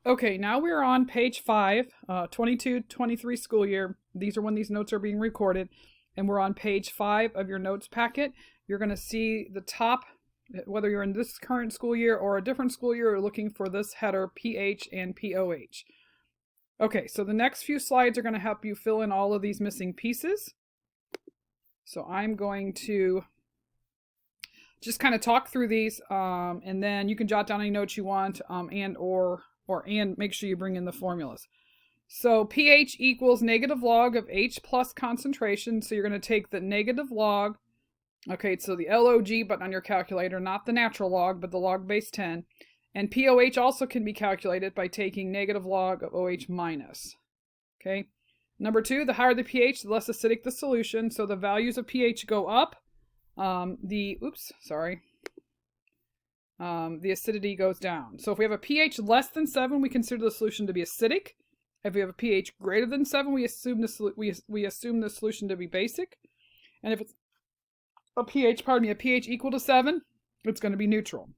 Okay, now we're on page 5, 22-23 school year. These are when these notes are being recorded. And we're on page 5 of your notes packet. You're going to see the top, whether you're in this current school year or a different school year, you're looking for this header pH and POH. Okay, so the next few slides are going to help you fill in all of these missing pieces. So I'm going to just kind of talk through these, and then you can jot down any notes you want, and make sure you bring in the formulas. So pH equals negative log of H plus concentration. So you're going to take the negative log. Okay, so the log button on your calculator, not the natural log, but the log base 10. And POH also can be calculated by taking negative log of OH minus. Okay. Number 2, the higher the pH, the less acidic the solution. So the values of pH go up. The acidity goes down. So if we have a pH less than 7, we consider the solution to be acidic. If we have a pH greater than 7, we assume the solution to be basic. And if it's a pH equal to 7, it's going to be neutral.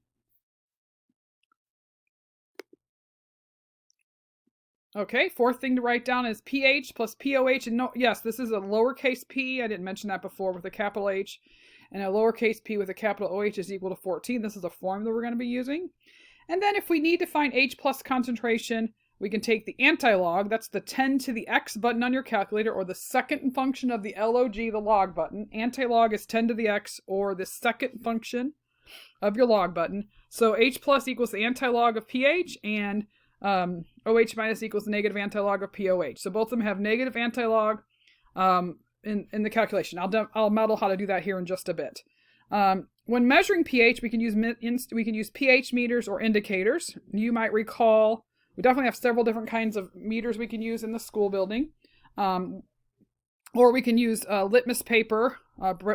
Okay, fourth thing to write down is pH plus POH. And yes, this is a lowercase p. I didn't mention that before, with a capital H. And a lowercase p with a capital OH is equal to 14. This is a formula we're going to be using. And then if we need to find H plus concentration, we can take the antilog. That's the 10 to the x button on your calculator, or the second function of the log, the log button. Antilog is 10 to the x, or the second function of your log button. So H plus equals the antilog of pH, and OH minus equals the negative antilog of POH. So both of them have negative antilog in the calculation. I'll model how to do that here in just a bit. When measuring pH, we can use pH meters or indicators. You might recall we definitely have several different kinds of meters we can use in the school building, or we can use litmus paper,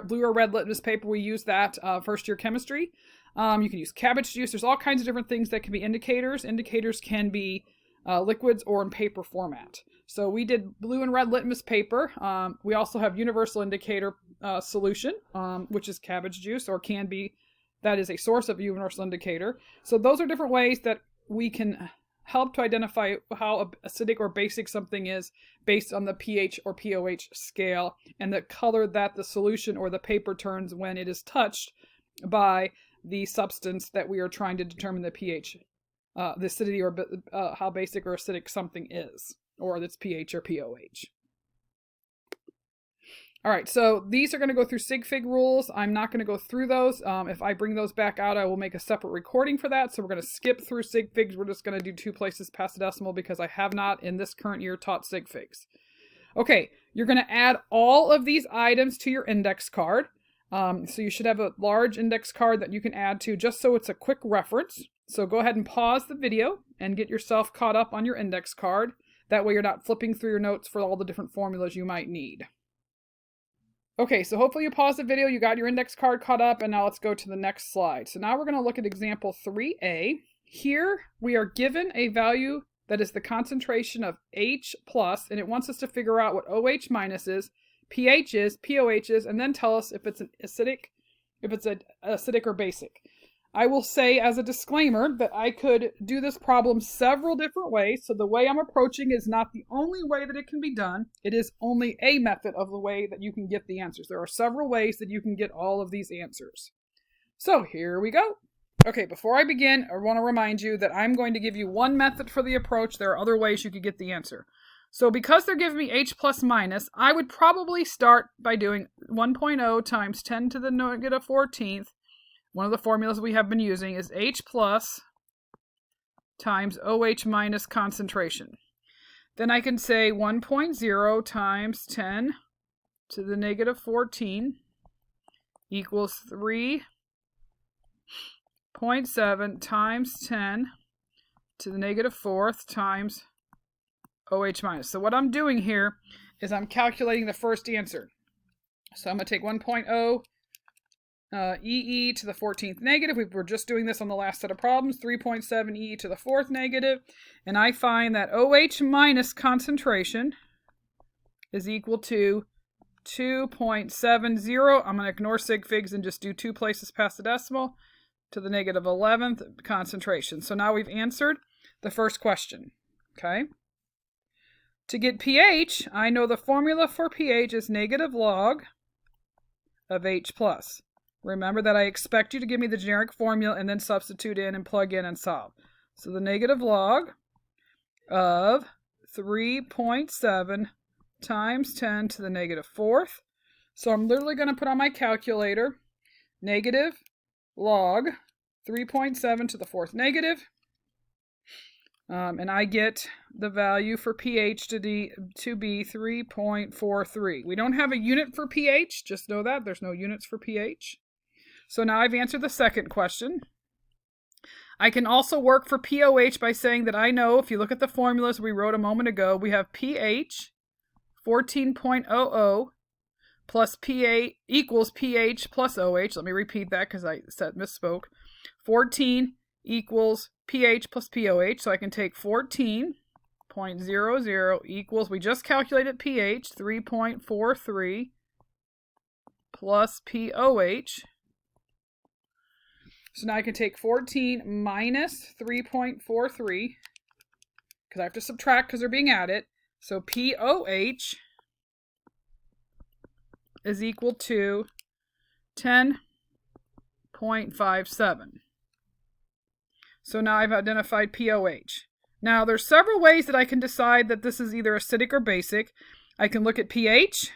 blue or red litmus paper. We use that first year chemistry. You can use cabbage juice. There's all kinds of different things that can be indicators. Indicators can be liquids or in paper format. So we did blue and red litmus paper. We also have universal indicator solution, which is cabbage juice, or can be, that is a source of universal indicator. So those are different ways that we can help to identify how acidic or basic something is based on the pH or POH scale and the color that the solution or the paper turns when it is touched by the substance that we are trying to determine the pH, the acidity, or how basic or acidic something is, or its pH or POH. All right, so these are going to go through sig fig rules. I'm not going to go through those. If I bring those back out, I will make a separate recording for that. So we're going to skip through sig figs. We're just going to do 2 places past the decimal because I have not in this current year taught sig figs. Okay, you're going to add all of these items to your index card. So you should have a large index card that you can add to, just so it's a quick reference. So go ahead and pause the video and get yourself caught up on your index card. That way you're not flipping through your notes for all the different formulas you might need. Okay, so hopefully you paused the video, you got your index card caught up, and now let's go to the next slide. So now we're going to look at example 3a. Here we are given a value that is the concentration of H plus, and it wants us to figure out what OH minus is, pH is, POH is, and then tell us if it's acidic or basic. I will say as a disclaimer that I could do this problem several different ways. So the way I'm approaching is not the only way that it can be done. It is only a method of the way that you can get the answers. There are several ways that you can get all of these answers. So here we go. Okay, before I begin, I want to remind you that I'm going to give you one method for the approach. There are other ways you could get the answer. So because they're giving me H plus minus, I would probably start by doing 1.0 times 10 to the negative 14th. One of the formulas we have been using is H plus times OH minus concentration. Then I can say 1.0 times 10 to the negative 14 equals 3.7 times 10 to the negative 4th times OH minus. So what I'm doing here is I'm calculating the first answer. So I'm going to take 1.0 EE to the 14th negative. We were just doing this on the last set of problems. 3.7 EE to the 4th negative. And I find that OH minus concentration is equal to 2.70. I'm going to ignore sig figs and just do 2 places past the decimal to the negative 11th concentration. So now we've answered. the first question. Okay? To get pH, I know the formula for pH is negative log of H plus. Remember that I expect you to give me the generic formula and then substitute in and plug in and solve. So the negative log of 3.7 times 10 to the negative fourth. So I'm literally going to put on my calculator negative log 3.7 to the fourth negative. And I get the value for pH to be 3.43. We don't have a unit for pH. Just know that. There's no units for pH. So now I've answered the second question. I can also work for pOH by saying that I know, if you look at the formulas we wrote a moment ago, we have pH 14.00 plus pH equals pH plus OH. Let me repeat that because I misspoke. 14 equals pH plus pOH. So I can take 14.00 equals, we just calculated pH, 3.43 plus pOH. So now I can take 14 minus 3.43, because I have to subtract because they're being added. So pOH is equal to 10.57. So now I've identified pOH. Now there's several ways that I can decide that this is either acidic or basic. I can look at pH,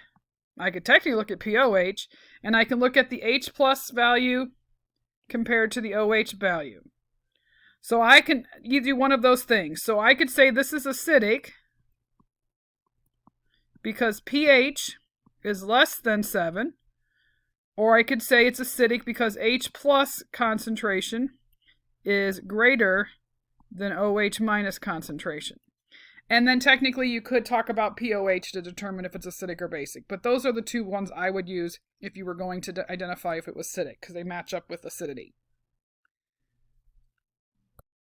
I could technically look at pOH, and I can look at the H plus value compared to the OH value. So I can either do one of those things. So I could say this is acidic because pH is less than 7, or I could say it's acidic because H plus concentration is greater than OH minus concentration. And then technically you could talk about pOH to determine if it's acidic or basic. But those are the two ones I would use if you were going to identify if it was acidic, because they match up with acidity.